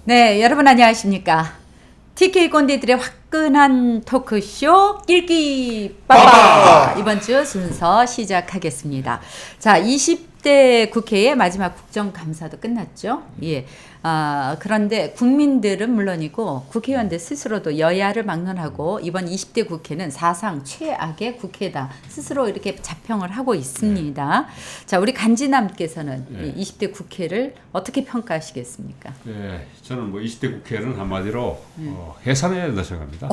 네, 여러분 안녕하십니까? TK 꼰대들의 화끈한 토크쇼 낄끼 빠빠 이번 주 순서 시작하겠습니다. 자, 20대 국회의 마지막 국정감사도 끝났죠. 예. 그런데 국민들은 물론이고 국회의원들 스스로도 여야를 막론하고 이번 20대 국회는 사상 최악의 국회다 스스로 이렇게 자평을 하고 있습니다. 자, 우리 간지남께서는 20대 국회를 어떻게 평가하시겠습니까? 네, 저는 뭐 20대 국회는 한마디로 해산해야 된다 생각합니다.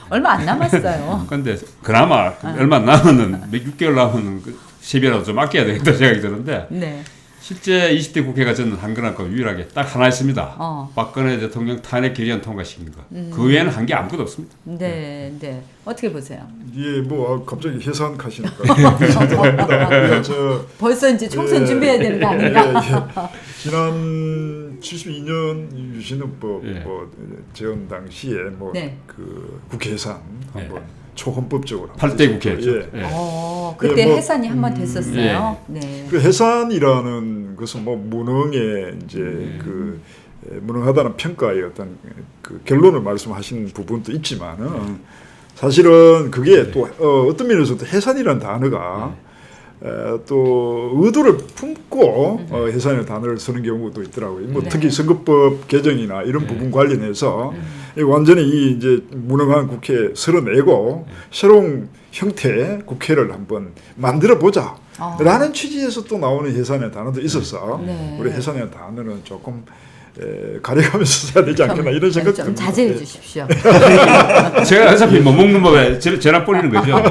얼마 안 남았어요. 그런데 그나마 얼마 안 남았는 몇 6개월 남은 그 세비라도 좀 아껴야 되겠다 생각이 드는데 네. 실제 20대 국회가 저는 한 건 없고 유일하게 딱 하나 있습니다. 박근혜 대통령 탄핵 결의안 통과시킨 거. 그 외에는 한 게 아무것도 없습니다. 네, 네. 어떻게 보세요? 예, 뭐 갑자기 해산하시니까 벌써 이제 총선 준비해야 되는 거 아닌가? 지난 72년 유신헌법 제헌 당시에 그 국회 해산 한번 초헌법적으로 8대 국회였죠. 그때 뭐, 해산이 한 번 됐었어요. 네. 그 해산이라는 것은 뭐 무능의 이제 그 무능하다는 평가의 어떤 그 결론을 말씀하신 부분도 있지만은 사실은 그게 또 어떤 면에서도 해산이라는 단어가 또 의도를 품고 해산의 단어를 쓰는 경우도 있더라고요. 뭐 특히 선거법 개정이나 이런 부분 관련해서 완전히 이 이제 무능한 국회 쓸어내고 새로운 형태의 국회를 한번 만들어 보자. 라는 취지에서 또 나오는 해산의 단어도 있어서 우리 해산의 단어는 조금 가려가면서 써야 되지 않겠나 이런 생각 좀 자제해 주십시오. 제가 어차피 못 먹는 법에 전화 뿌리는 거죠.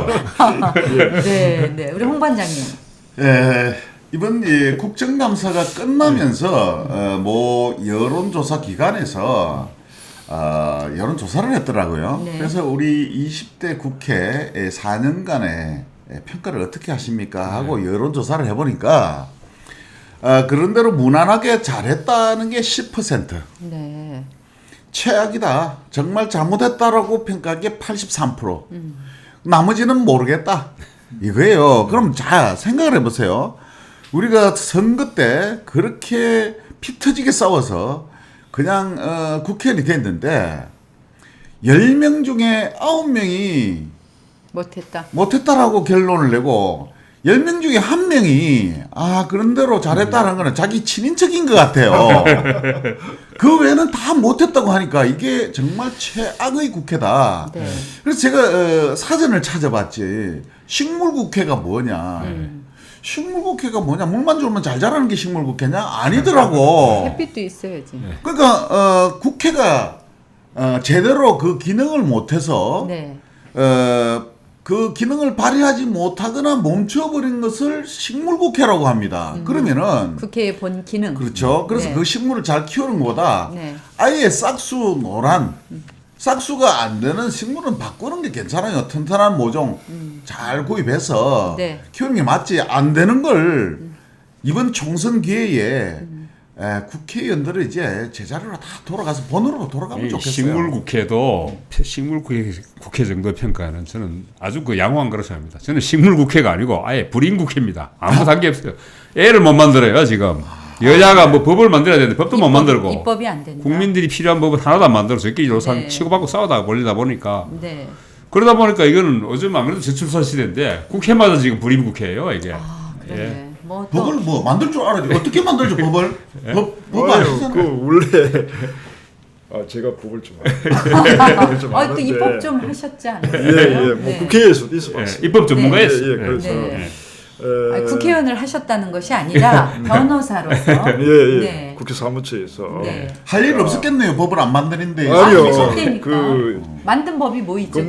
네, 네. 우리 홍 반장님. 이번 국정감사가 끝나면서 뭐 여론조사 기관에서 여론조사를 했더라고요. 네. 그래서 우리 20대 국회 4년간의 평가를 어떻게 하십니까 하고 여론조사를 해보니까 그런대로 무난하게 잘했다는 게 10%. 네. 최악이다. 정말 잘못했다라고 평가한 게 83%. 나머지는 모르겠다. 이거예요. 그럼 자, 생각을 해보세요. 우리가 선거 때 그렇게 피 터지게 싸워서 그냥 국회의원이 됐는데 10명 중에 9명이 못했다라고 결론을 내고 10명 중에 1명이 그런대로 잘했다는 거는 자기 친인척인 것 같아요. 그 외에는 다 못했다고 하니까 이게 정말 최악의 국회다. 네. 그래서 제가 사전을 찾아봤지. 식물국회가 뭐냐. 식물국회가 뭐냐. 물만 주면 잘 자라는 게 식물국회냐? 아니더라고. 햇빛도 있어야지. 그러니까 국회가 제대로 그 기능을 못해서 그 기능을 발휘하지 못하거나 멈춰버린 것을 식물국회라고 합니다. 그러면은 국회의 본 기능. 그렇죠. 그래서 그 식물을 잘 키우는 것보다 아예 싹수 노란 싹수가 안 되는 식물은 바꾸는 게 괜찮아요. 튼튼한 모종 잘 구입해서 키우는 게 맞지. 안 되는 걸 이번 총선 기회에 국회의원들은 이제 제자리로 다 돌아가서 본으로 돌아가면 좋겠어요. 식물국회도 식물국회 정도 평가는 저는 아주 그 양호한 거라고 생각합니다. 저는 식물국회가 아니고 아예 불인국회입니다. 아무 단계 없어요. 애를 못 만들어요 지금. 여야가 뭐 법을 만들어야 되는데 법도 못 만들고 입법이 안 된다. 국민들이 필요한 법을 하나도 안 만들어서 이렇게 치고받고 싸우다가 걸리다 보니까 그러다 보니까 이거는 요즘 안 그래도 저출산 시대인데 국회마다 지금 불인국회예요 이게. 그러네. 법을 뭐 만들 줄 알아야지. 어떻게 만들죠 법을? 법 아시잖아요. 그 원래 제가 법을 좀 아는데 또 입법 좀 하셨지 않았어요? 뭐 국회에서도 있어봤어요. 입법 전문가예요. 그래서 국회의원을 하셨다는 것이 아니라 변호사로서 국회 사무처에서 할 일 없었겠네요. 법을 안 만드는데. 아니요. 만든 법이 뭐 있죠?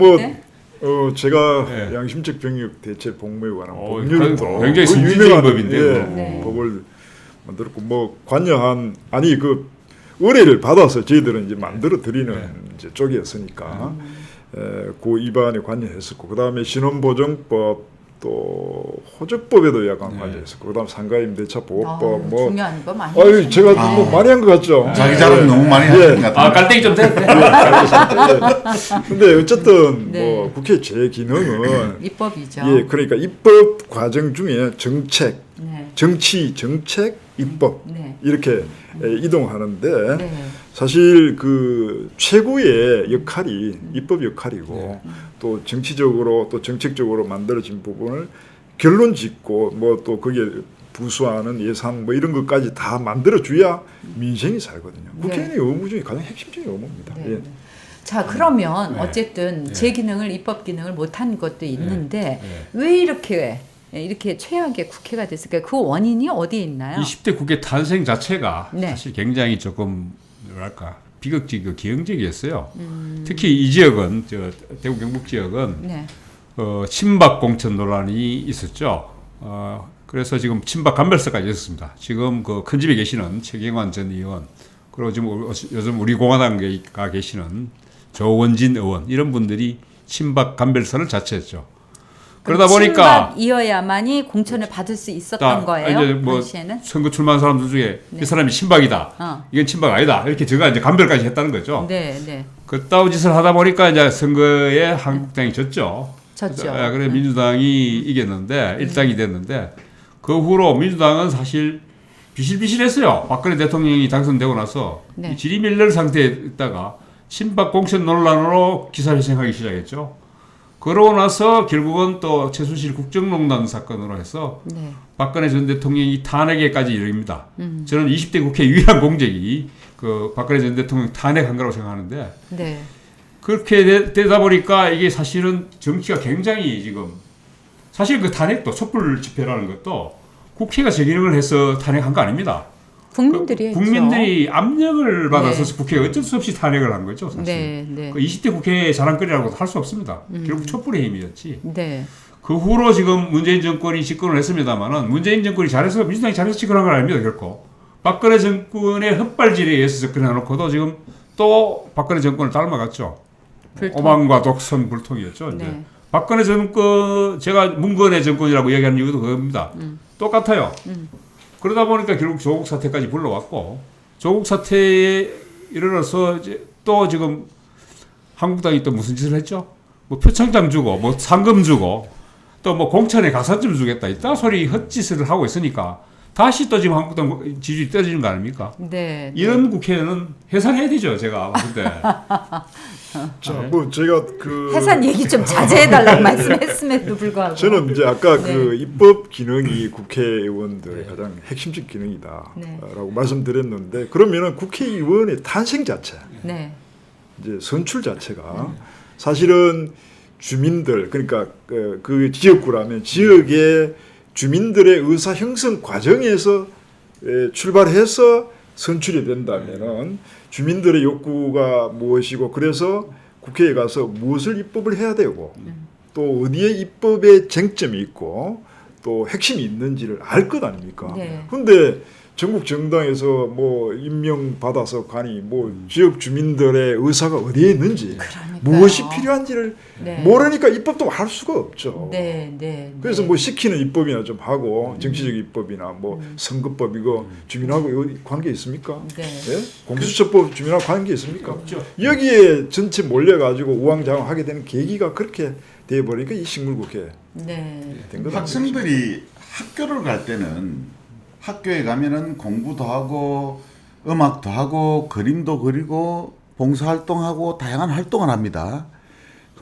제가 양심적 병역 대체 복무에 관한 법률도 굉장히 신주적인 법인데 법을 만들었고 뭐 관여한 그 의뢰를 받아서 저희들은 이제 만들어 드리는 이제 쪽이었으니까 그 입안에 관여했었고 그 다음에 신원보정법 또 호적법에도 약간 관여했었고 그다음 상가임대차 보호법 뭐 중요한 거 많이. 제가 뭐 많이 한 것 같죠. 자기 자랑 너무 많이 하신 것 같아요. 깔때기 좀 돼. 근데 어쨌든 뭐 국회 제 기능은 입법이죠. 그러니까 입법 과정 중에 정책, 정치, 정책, 입법 네. 이렇게 이동하는데 네. 사실 그 최고의 역할이 입법 역할이고 또 정치적으로 또 정책적으로 만들어진 부분을 결론 짓고 뭐 또 거기에 부수하는 예산 뭐 이런 것까지 다 만들어줘야 민생이 살거든요. 국회의원의 의무 중에 가장 핵심적인 의무입니다. 네. 예. 자 그러면 네. 어쨌든 네. 제 기능을 입법 기능을 못한 것도 있는데 네. 왜 이렇게 최악의 국회가 됐을까요? 그 원인이 어디에 있나요? 20대 국회 탄생 자체가 네. 사실 굉장히 조금 뭐랄까 비극적이고 기형적이었어요. 특히 이 지역은 대구 경북 지역은 네. 친박 공천 논란이 있었죠. 그래서 지금 친박 간별사까지 있었습니다. 지금 그 큰 집에 계시는 최경환 전 의원 그리고 지금 요즘 우리 공화당에 계시는 조원진 의원 이런 분들이 친박 간별사를 자처했죠. 그러다 보니까 친박이어야만이 공천을 받을 수 있었던 거예요. 이제 뭐 당시에는? 선거 출마한 사람들 중에 네. 이 사람이 친박이다, 이건 친박 아니다 이렇게 제가 이제 간별까지 했다는 거죠. 네, 네. 그따위 짓을 하다 보니까 이제 선거에 한국당이 졌죠. 졌죠. 그래 민주당이 이겼는데 일당이 됐는데 그 후로 민주당은 사실 비실비실했어요. 박근혜 대통령이 당선되고 나서 네. 지리멸렬 상태에 있다가 친박 공천 논란으로 기사회생하기 시작했죠. 그러고 나서 결국은 또 최순실 국정농단 사건으로 해서 네. 박근혜 전 대통령이 탄핵에까지 이릅니다. 저는 20대 국회 유일한 공적이 그 박근혜 전 대통령 탄핵한 거라고 생각하는데 네. 그렇게 되다 보니까 이게 사실은 정치가 굉장히 지금 사실 그 탄핵도 촛불 집회라는 것도 국회가 제 기능을 해서 탄핵한 거 아닙니다. 국민들이 했죠. 국민들이 압력을 받아서 네. 국회가 어쩔 수 없이 탄핵을 한 거죠. 사실. 네, 네. 그 20대 국회 자랑거리라고 할 수 없습니다. 결국 촛불의 힘이었지. 네. 그 후로 지금 문재인 정권이 집권을 했습니다만은 문재인 정권이 잘해서 민주당이 잘해서 집권한 건 아닙니다. 결코. 박근혜 정권의 헛발질에 의해서 접근해놓고도 지금 또 박근혜 정권을 닮아갔죠. 불통. 오만과 독선 불통이었죠. 이제. 네. 박근혜 정권 제가 문건의 정권이라고 이야기하는 이유도 그겁니다. 똑같아요. 그러다 보니까 결국 조국 사태까지 불러왔고 조국 사태에 이르러서 이제 또 지금 한국당이 또 무슨 짓을 했죠? 뭐 표창장 주고 뭐 상금 주고 또 뭐 공천에 가산점 주겠다 이따 소리 헛짓을 하고 있으니까 다시 또 지금 한국당 지지율이 떨어지는 거 아닙니까? 네. 이런 국회는 해산해야 되죠, 제가 봤을 때. 자, 뭐 제가 그 해산 얘기 좀 자제해달라고 말씀했음에도 불구하고. 저는 이제 아까 네. 그 입법 기능이 국회의원들의 가장 핵심적 기능이다라고 네. 말씀드렸는데 그러면은 국회의원의 탄생 자체, 네. 이제 선출 자체가 사실은 주민들 그러니까 그 지역구라면 지역의 주민들의 의사 형성 과정에서 출발해서 선출이 된다면은 주민들의 욕구가 무엇이고 그래서 국회에 가서 무엇을 입법을 해야 되고 또 어디에 입법의 쟁점이 있고 또 핵심이 있는지를 알 것 아닙니까? 네. 근데 전국 정당에서 뭐 임명 받아서 가니 뭐 지역 주민들의 의사가 어디에 있는지 그러니까요. 무엇이 필요한지를 네. 모르니까 입법도 할 수가 없죠. 네, 네. 그래서 네. 뭐 시키는 입법이나 좀 하고 정치적 입법이나 뭐 선거법 이거 주민하고 이거 관계 있습니까? 네. 예? 공수처법 주민하고 관계 있습니까? 없죠. 여기에 전체 몰려가지고 우왕좌왕하게 되는 계기가 그렇게 돼 버리니까 이 식물국회 네. 된 거다. 학생들이 학교를 갈 때는 학교에 가면은 공부도 하고 음악도 하고 그림도 그리고 봉사활동하고 다양한 활동을 합니다.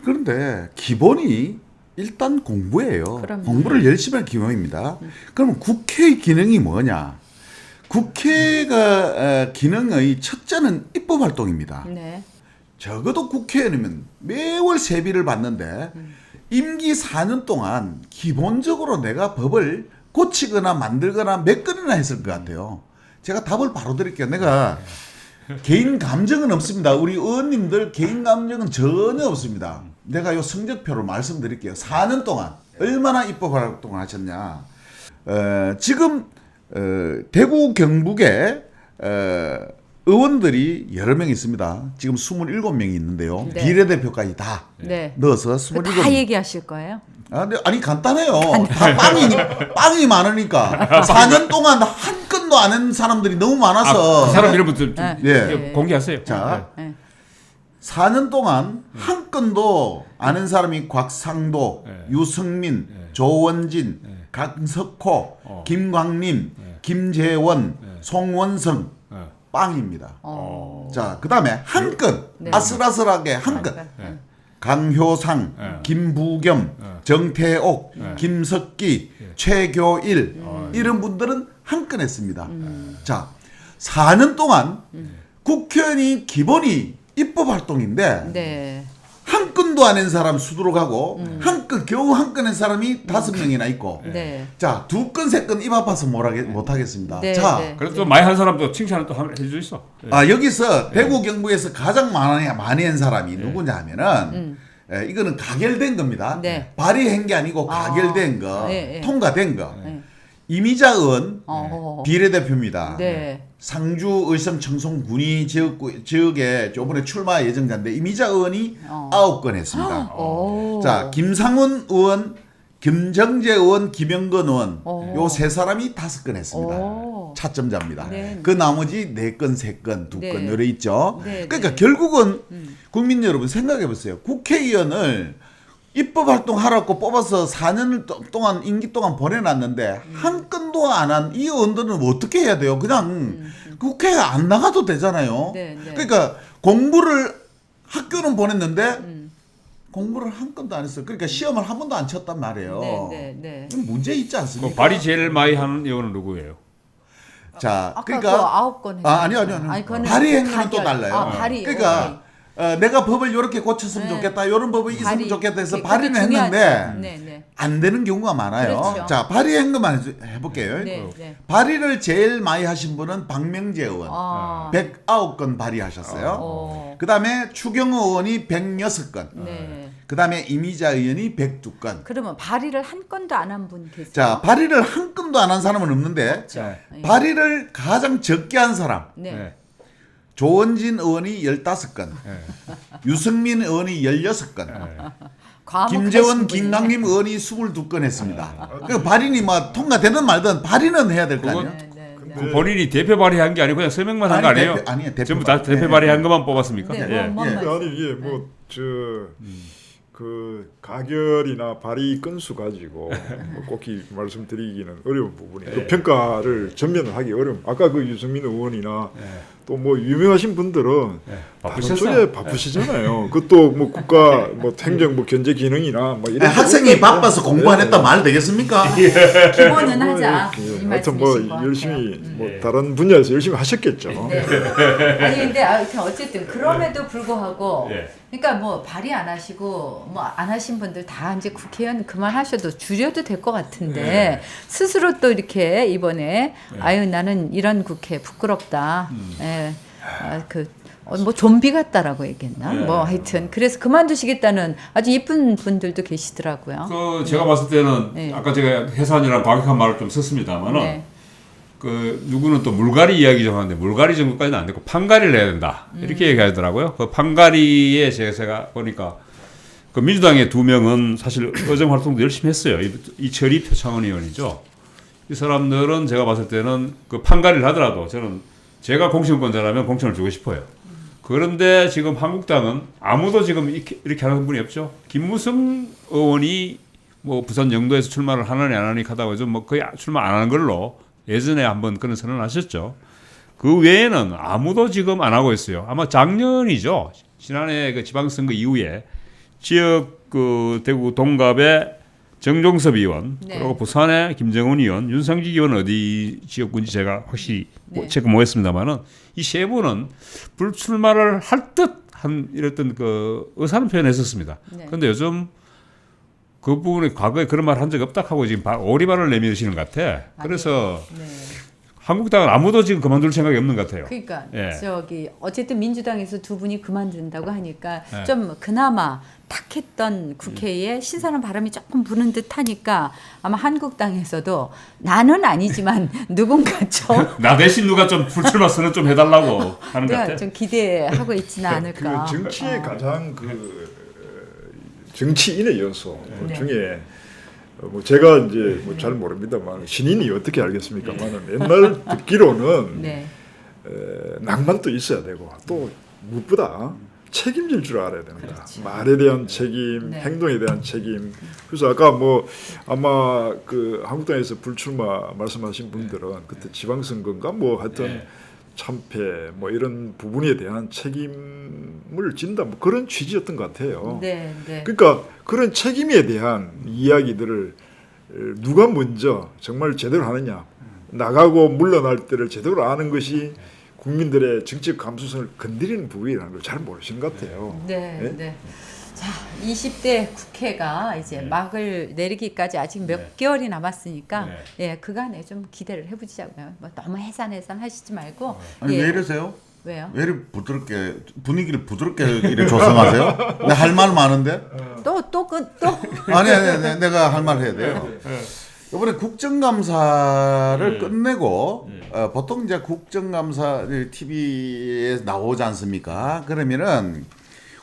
그런데 기본이 일단 공부예요. 그럼요. 공부를 열심히 할 기본입니다. 그러면 국회의 기능이 뭐냐? 국회가 기능의 첫째는 입법 활동입니다. 네. 적어도 국회의원이면 매월 세비를 받는데 임기 4년 동안 기본적으로 내가 법을 고치거나 만들거나 몇 건이나 했을 것 같아요. 제가 답을 바로 드릴게요. 내가 개인 감정은 없습니다. 우리 의원님들 개인 감정은 전혀 없습니다. 내가 요 성적표로 말씀드릴게요. 4년 동안 얼마나 입법 활동을 하셨냐. 지금 대구 경북에 의원들이 여러 명 있습니다. 지금 27명이 있는데요. 네. 비례대표까지 다 네. 넣어서 그 27명. 다 얘기하실 거예요? 아니 간단해요. 다 빵이 많으니까 4년 동안 한 건도 안 한 사람들이 너무 많아서 그 사람 이름부터 좀 예. 공개하세요. 자, 네. 4년 동안 한 건도 안 한 사람이 곽상도, 네. 유승민, 조원진, 강석호, 김광림, 김재원, 송원성 예. 빵입니다. 어. 자, 그다음에 한 건 네. 아슬아슬하게 한 건. 강효상, 김부겸, 정태옥, 김석기, 최교일 이런 분들은 한 건 했습니다. 자, 4년 동안 국회의원이 기본이 입법 활동인데 네. 한 건도 안 한 사람 수두룩하고 겨우 한 건 한 사람이 5명이나 있고 네. 자, 2건, 3건 입 아파서 못 하겠습니다. 네, 자, 네. 그래도 많이 한 사람도 칭찬을 또 해줄 수 있어. 예. 여기서 대구 경북에서 가장 많이 한 사람이 누구냐 하면은 이거는 가결된 겁니다. 네. 발의한 게 아니고 가결된 거, 네. 통과된 거. 네. 이미자 의원 어. 비례대표입니다. 네. 상주 의성 청송 군위 지역에 저번에 출마 예정자인데 이미자 의원이 어. 9건 했습니다. 오. 자, 김상훈 의원, 김정재 의원, 김영건 의원 오. 요 세 사람이 5건 했습니다. 오. 차점자입니다. 네. 그 나머지 4건, 3건, 2건 네. 이래 있죠. 네, 그러니까 네. 결국은 국민 여러분 생각해 보세요. 국회의원을 입법 활동하라고 뽑아서 4년 동안 임기 동안 보내놨는데 한 건도 안 한 이 의원들은 어떻게 해야 돼요? 그냥 국회에 안 나가도 되잖아요. 네, 네. 그러니까 공부를 학교는 보냈는데 공부를 한 건도 안 했어요. 그러니까 시험을 한 번도 안 쳤단 말이에요. 네, 네, 네. 이건 문제 있지 그 않습니까? 발이 제일 많이 하는 의원은 누구예요? 자, 아까 그러니까 그 9건 했죠. 아니요. 그거는 발의 행위는 가결. 또 달라요. 아, 발의. 그러니까 내가 법을 이렇게 고쳤으면 네. 좋겠다. 이런 법이 있으면 발의. 좋겠다 해서 그게 발의는 중요하죠. 했는데 네, 네. 안 되는 경우가 많아요. 그렇죠. 자, 발의한 것만 해볼게요. 네, 네. 발의를 제일 많이 하신 분은 박명재 의원. 아. 109건 발의하셨어요. 어. 그 다음에 추경호 의원이 106건. 네. 그 다음에 이미자 의원이 102건. 그러면 발의를 한 건도 안 한 분 계세요? 자, 발의를 한 건도 안 한 사람은 없는데 없죠. 네. 발의를 가장 적게 한 사람. 네. 네. 조원진 의원이 15건. 유승민 의원이 16건. 과묵하신 김재원, 분이네. 김강림 의원이 22건 했습니다. 그 발의니 뭐 통과되든 말든 발의는 해야 될 거 아니에요? 네, 네, 네. 그 본인이 대표 발의한 게 아니고 그냥 서명만 한 거 아니, 아니에요? 대표- 아니에요, 대표 전부 다 발의. 대표 발의한 것만 뽑았습니까? 네, 예. 뭐, 예. 뭐, 아니 이게 그 가결이나 발의 건수 가지고 뭐 꼭히 말씀드리기는 어려운 부분이 그 평가를 전면을 하기 어려운. 아까 그 유승민 의원이나 또 뭐 유명하신 분들은 다른 바쁘셨어요. 쪽에 바쁘시잖아요. 그것도 뭐 국가 뭐 행정 뭐 견제 기능이나 뭐 이런 학생이 바빠서 공부 안 했다 말 되겠습니까? 기본은 하자. 이 하여튼 뭐 말씀이신 것 같아요. 열심히 뭐 다른 분야에서 열심히 하셨겠죠. 네. 아니 근데 하여튼 어쨌든 그럼에도 불구하고 예. 그러니까 뭐 발의 안 하시고 뭐 안 하신 분들 다 이제 국회의원 그만하셔도 줄여도 될 것 같은데 스스로 또 이렇게 이번에 아유 나는 이런 국회 부끄럽다. 예. 뭐 좀비 같다라고 얘기했나? 뭐 하여튼 그래서 그만두시겠다는 아주 이쁜 분들도 계시더라고요. 그 제가 봤을 때는 네. 아까 제가 해산이라는 과격한 말을 좀 썼습니다만은 네. 그 누구는 또 물갈이 이야기 좀 하는데 물갈이 정도까지는 안 되고 판갈이를 해야 된다 이렇게 얘기하더라고요. 그 판갈이에 제가 보니까 그 민주당의 2명은 사실 의정 활동도 열심히 했어요. 이철희 표창원 의원이죠. 이 사람들은 제가 봤을 때는 그 판갈이를 하더라도 저는 제가 공천권자라면 공천을 주고 싶어요. 그런데 지금 한국당은 아무도 지금 이렇게 하는 분이 없죠. 김무성 의원이 뭐 부산 영도에서 출마를 하느니 안 하느니 하다가 좀 뭐 거의 출마 안 하는 걸로 예전에 한번 그런 선언을 하셨죠. 그 외에는 아무도 지금 안 하고 있어요. 아마 작년이죠. 지난해 그 지방선거 이후에 지역 그 대구 동갑의 정종섭 의원 네. 그리고 부산의 김정은 의원, 윤상직 의원 어디 지역군지 제가 확실히 네. 체크 못했습니다만은 이 세 분은 불출마를 할 듯한 이랬던 그 의사는 표현했었습니다. 네. 그런데 요즘 그 부분에 과거에 그런 말 한 적 없다 하고 지금 오리발을 내미시는 것 같아. 그래서 네. 한국당은 아무도 지금 그만둘 생각이 없는 것 같아요. 그러니까 예. 저기 어쨌든 민주당에서 2분이 그만둔다고 하니까 예. 좀 그나마 탁했던 국회에 신선한 바람이 조금 부는 듯하니까 아마 한국당에서도 나는 아니지만 누군가 좀 나 대신 누가 좀 불출마 선언 좀 해달라고 하는 것 같아. 내가 좀 기대하고 있지는 않을까. 그 정치의 가장 그 정치인의 요소 네. 중에 뭐 제가 이제 뭐 잘 모릅니다만 신인이 어떻게 알겠습니까만은 옛날 듣기로는 네. 낭만도 있어야 되고 또 무엇보다 책임질 줄 알아야 된다. 그렇죠. 말에 대한 책임, 네. 행동에 대한 책임, 그래서 아까 뭐 아마 그 한국당에서 불출마 말씀하신 분들은 그때 지방선거인가 뭐 하여튼 참패 뭐 이런 부분에 대한 책임을 진다 뭐 그런 취지였던 것 같아요. 네, 네. 그러니까 그런 책임에 대한 이야기들을 누가 먼저 정말 제대로 하느냐, 나가고 물러날 때를 제대로 아는 것이 국민들의 정치적 감수성을 건드리는 부분이라는 걸 잘 모르시는 것 같아요. 네, 예? 네. 자, 20대 국회가 이제 막을 내리기까지 아직 몇 개월이 남았으니까 예, 그간에 좀 기대를 해보자고요. 뭐 너무 해산하시지 말고. 아니 예. 왜 이러세요? 왜요? 왜 이렇게 부드럽게 분위기를 부드럽게 이렇게 조성하세요? 내가 할 말 많은데? 또 아니 내가 할 말 해야 돼요. 이번에 국정감사를 끝내고 보통 이제 국정감사 TV에 나오지 않습니까? 그러면은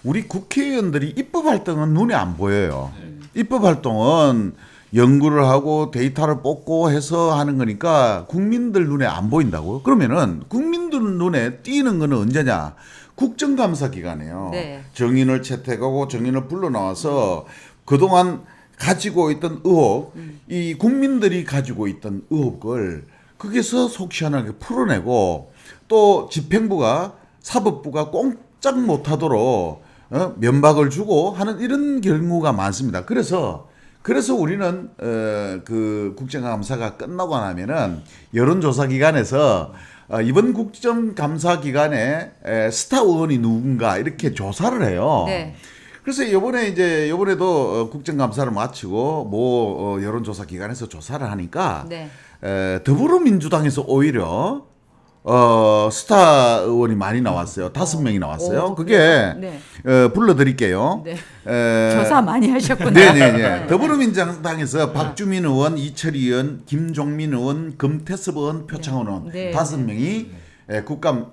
우리 국회의원들이 입법 활동은 눈에 안 보여요. 입법 활동은 연구를 하고 데이터를 뽑고 해서 하는 거니까 국민들 눈에 안 보인다고요? 그러면은 국민들 눈에 띄는 거는 언제냐? 국정감사 기간에요. 네. 정인을 채택하고 정인을 불러 나와서 그동안 가지고 있던 의혹, 이 국민들이 가지고 있던 의혹을 거기서 속 시원하게 풀어내고 또 집행부가 사법부가 꼼짝 못하도록 면박을 주고 하는 이런 경우가 많습니다. 그래서 우리는 그 국정감사가 끝나고 나면은 여론조사 기관에서 이번 국정감사 기간에 스타 의원이 누군가 이렇게 조사를 해요. 네. 그래서 이번에도 국정감사를 마치고 뭐 여론조사 기관에서 조사를 하니까 네. 더불어민주당에서 오히려 스타 의원이 많이 나왔어요. 5명이 나왔어요. 그게 네. 불러드릴게요. 네. 조사 많이 하셨구나. 네네네. 더불어민주당에서 박주민 의원, 이철희 의원, 김종민 의원, 금태섭 의원, 표창원 의원 네. 5명이 국감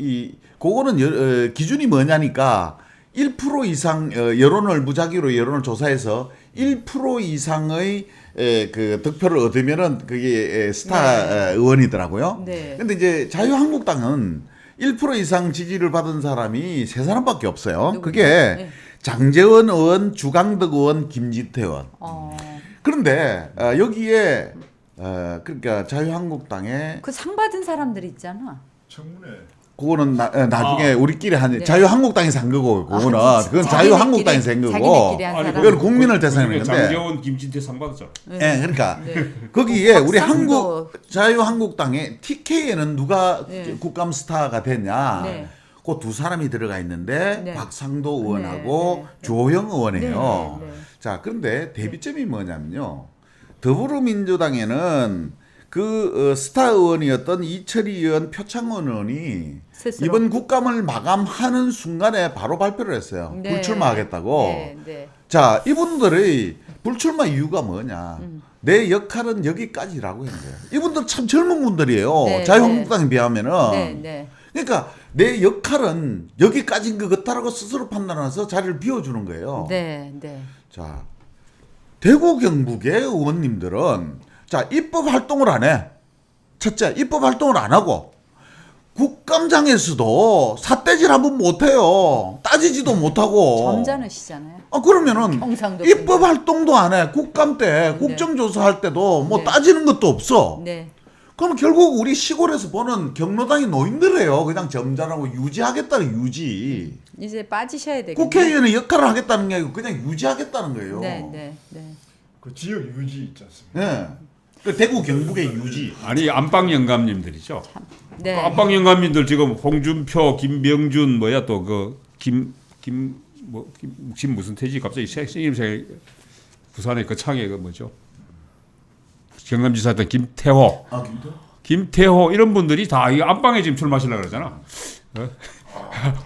그거는 기준이 뭐냐니까 1% 이상 여론을 무작위로 여론을 조사해서 1% 이상의 그 득표를 얻으면은 그게 스타 의원이더라고요. 네. 근데 이제 자유한국당은 1% 이상 지지를 받은 사람이 3사람밖에 없어요. 누구요? 그게 네. 장제원 의원, 주강덕 의원, 김진태 의원. 그런데 여기에 그러니까 자유한국당에 그 상 받은 사람들 있잖아. 청문회 그거는 나중에 우리끼리 한 네. 자유한국당에서 한 거고 그거는 그건 자유한국당에서 한 거고 자기네끼리 한 아니, 사람. 이건 국민을 대상으로 했는데 장재원, 김진태 상 받았잖아. 예, 그러니까 네. 거기에 우리 박상도. 자유한국당의 TK에는 누가 네. 국감 스타가 됐냐? 네. 그 두 사람이 들어가 있는데 네. 박상도 의원하고 네, 네, 네. 조호영 의원이에요. 네, 네, 네. 자, 그런데 대비점이 뭐냐면요. 더불어민주당에는 그 스타 의원이었던 이철희 의원, 표창원 의원이 스스로. 이번 국감을 마감하는 순간에 바로 발표를 했어요. 네. 불출마하겠다고. 네, 네. 자, 이분들의 불출마 이유가 뭐냐? 내 역할은 여기까지라고 했는 거예요. 이분들 참 젊은 분들이에요. 네, 자유한국당에 비하면은. 네, 네. 그러니까 내 역할은 여기까지인 것 같다라고 스스로 판단해서 자리를 비워주는 거예요. 네, 네. 자, 대구 경북의 의원님들은 자, 입법 활동을 안 해. 첫째, 입법 활동을 안 하고 국감장에서도 삿대질 한번 못 해요. 따지지도 못하고. 점잖으시잖아요. 그러면은 경상도 입법 활동도 안 해. 국감 때 국정조사할 때도 뭐 네. 따지는 것도 없어. 네. 그럼 결국 우리 시골에서 보는 경로당의 노인들이에요. 그냥 점잖하고 유지하겠다는 유지. 이제 빠지셔야 되겠네요. 국회의원의 역할을 하겠다는 게 아니고 그냥 유지하겠다는 거예요. 네, 네, 네. 그 지역 유지 있지 않습니까? 네. 그 대구 경북의 유지. 아니 안방 영감님들이죠. 네. 그 안방 영감님들 지금 홍준표, 김병준 뭐야 또 그 김 무슨 태지 갑자기 생김새 부산의 그 창에 그 뭐죠? 경남지사였던 김태호. 김태호 이런 분들이 다 이 안방에 지금 출마하시려고 그러잖아.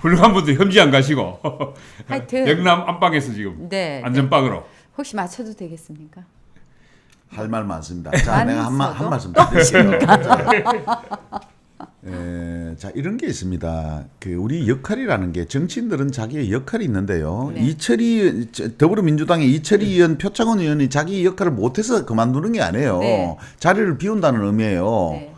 훌륭한 분들 험지 안 가시고 하여튼 영남 안방에서 지금 네, 안전방으로. 혹시 맞춰도 되겠습니까? 할 말 많습니다. 자, 내가 한 많았어도? 말씀 더 드릴게요. 자, 이런 게 있습니다. 그 우리 역할이라는 게 정치인들은 자기의 역할이 있는데요. 네. 이철희 더불어민주당의 이철희 의원, 표창원 의원이 자기 역할을 못해서 그만두는 게 아니에요. 네. 자리를 비운다는 의미예요. 네.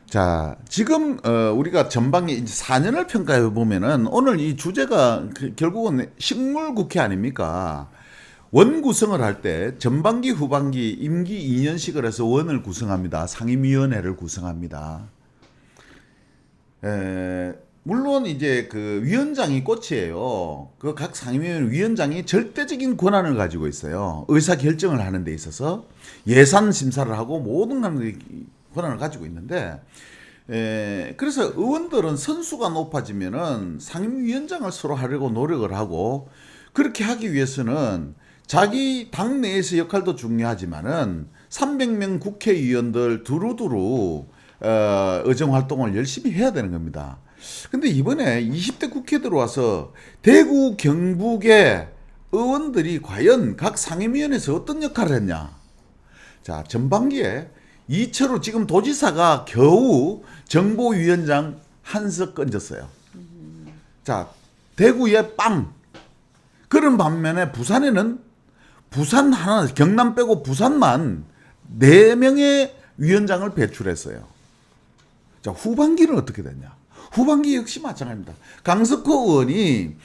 자, 지금 우리가 전방에 이제 4년을 평가해 보면은 오늘 이 주제가 결국은 식물국회 아닙니까? 원 구성을 할 때 전반기 후반기 임기 2년씩을 해서 원을 구성합니다. 상임위원회를 구성합니다. 물론 이제 그 위원장이 꽃이에요. 그 각 상임위원 위원장이 절대적인 권한을 가지고 있어요. 의사 결정을 하는 데 있어서 예산 심사를 하고 모든 권한을 가지고 있는데, 그래서 의원들은 선수가 높아지면은 상임위원장을 서로 하려고 노력을 하고, 그렇게 하기 위해서는 자기 당 내에서 역할도 중요하지만은 300명 국회의원들 두루두루 의정 활동을 열심히 해야 되는 겁니다. 근데 이번에 20대 국회 들어와서 대구 경북의 의원들이 과연 각 상임위원회에서 어떤 역할을 했냐. 자, 전반기에 이철우 지금 도지사가 겨우 정보위원장 한석 건졌어요. 자, 대구에 빵. 그런 반면에 부산에는 부산 하나, 경남 빼고 부산만 4명의 위원장을 배출했어요. 자, 후반기는 어떻게 됐냐? 후반기 역시 마찬가지입니다. 강석호 의원이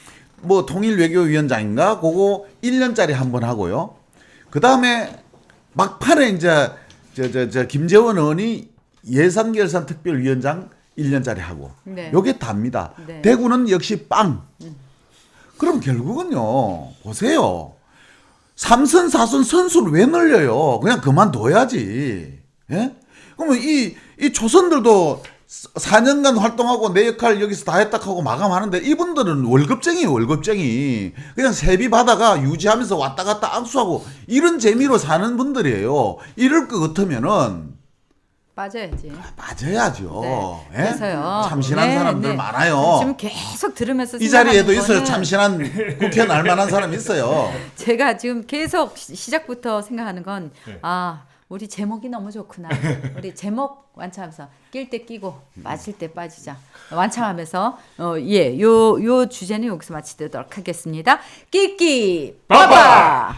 뭐 통일외교위원장인가 그거 1년짜리 한 번 하고요. 그 다음에 막판에 이제 김재원 의원이 예산결산특별위원장 1년짜리 하고. 네. 요게 답니다. 네. 대구는 역시 빵. 그럼 결국은요, 보세요. 3선, 4선 선수를 왜 늘려요? 그냥 그만둬야지. 예? 그러면 이 초선들도 4년간 활동하고 내 역할 여기서 다 했다 하고 마감하는데, 이분들은 월급쟁이에요, 월급쟁이. 그냥 세비 받아가 유지하면서 왔다 갔다 악수하고 이런 재미로 사는 분들이에요. 이럴 것 같으면은 빠져야지. 빠져야죠. 네. 예? 그래서요. 참신한 네, 사람들 네. 많아요. 지금 계속 들으면서 이 자리에도 생각하는 있어요. 거는 참신한 국회 날만한 사람 있어요. 제가 지금 계속 시작부터 생각하는 건 우리 제목이 너무 좋구나. 우리 제목 완창하면서 낄 때 끼고 빠질 때 빠지자. 완창하면서 요 주제는 여기서 마치도록 하겠습니다. 끼끼 빠빠.